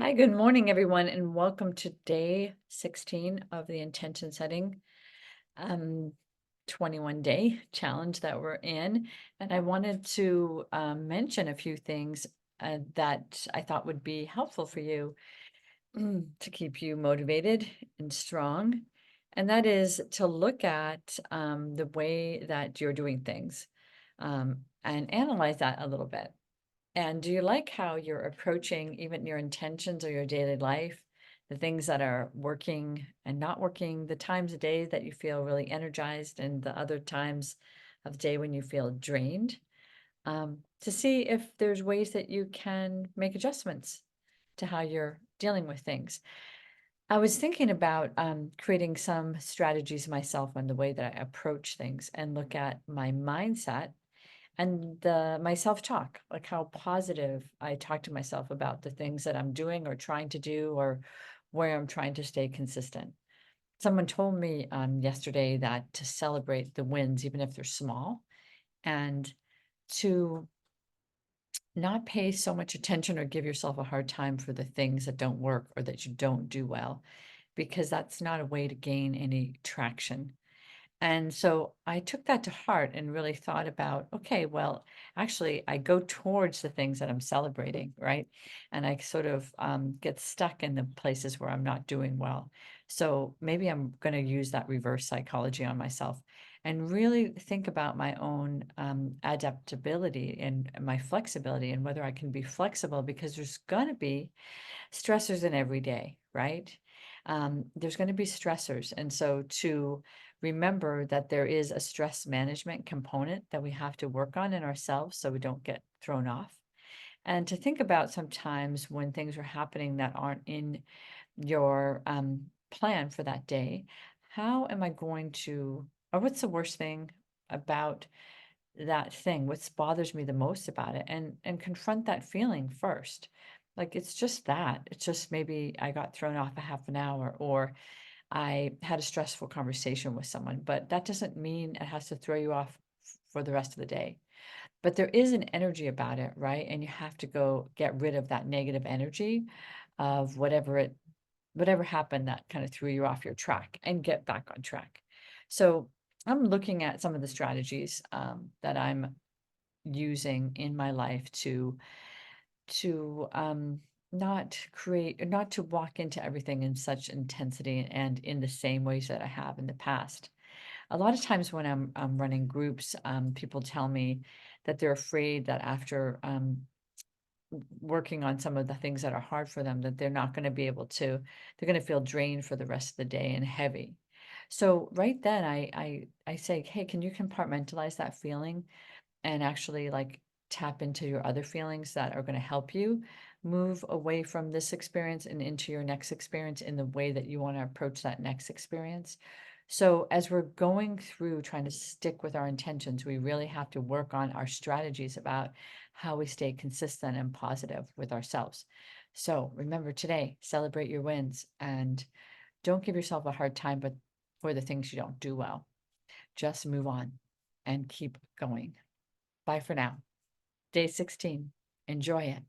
Hi, good morning, everyone, and welcome to day 16 of the intention setting um, 21-day challenge that we're in. And I wanted to mention a few things that I thought would be helpful for you to keep you motivated and strong. And that is to look at the way that you're doing things and analyze that a little bit. And do you like how you're approaching even your intentions or your daily life, the things that are working and not working, the times of day that you feel really energized, and the other times of day when you feel drained? To see if there's ways that you can make adjustments to how you're dealing with things. I was thinking about creating some strategies myself on the way that I approach things and look at my mindset and my self-talk, like how positive I talk to myself about the things that I'm doing or trying to do or where I'm trying to stay consistent. Someone told me yesterday that to celebrate the wins, even if they're small, and to not pay so much attention or give yourself a hard time for the things that don't work or that you don't do well, because that's not a way to gain any traction. And so I took that to heart and really thought about, okay, well, actually, I go towards the things that I'm celebrating, right? And I sort of get stuck in the places where I'm not doing well. So maybe I'm going to use that reverse psychology on myself and really think about my own adaptability and my flexibility and whether I can be flexible because there's going to be stressors in every day, right? There's going to be stressors. And so to remember that there is a stress management component that we have to work on in ourselves so we don't get thrown off. And to think about sometimes when things are happening that aren't in your plan for that day, how am I going to, or what's the worst thing about that thing? What bothers me the most about it? And confront that feeling first. Like it's just that. It's just maybe I got thrown off a half an hour or I had a stressful conversation with someone, but that doesn't mean it has to throw you off for the rest of the day. But there is an energy about it, right? And you have to go get rid of that negative energy of whatever happened that kind of threw you off your track and get back on track. So I'm looking at some of the strategies that I'm using in my life to not to walk into everything in such intensity and in the same ways that I have in the past. A lot of times when I'm running groups, people tell me that they're afraid that after working on some of the things that are hard for them, that they're not going to be able to, they're going to feel drained for the rest of the day and heavy. So right then I say, hey, can you compartmentalize that feeling and actually like tap into your other feelings that are going to help you move away from this experience and into your next experience in the way that you want to approach that next experience. So as we're going through trying to stick with our intentions, we really have to work on our strategies about how we stay consistent and positive with ourselves. So remember today, celebrate your wins and don't give yourself a hard time, but for the things you don't do well, just move on and keep going. Bye for now. Day 16. Enjoy it.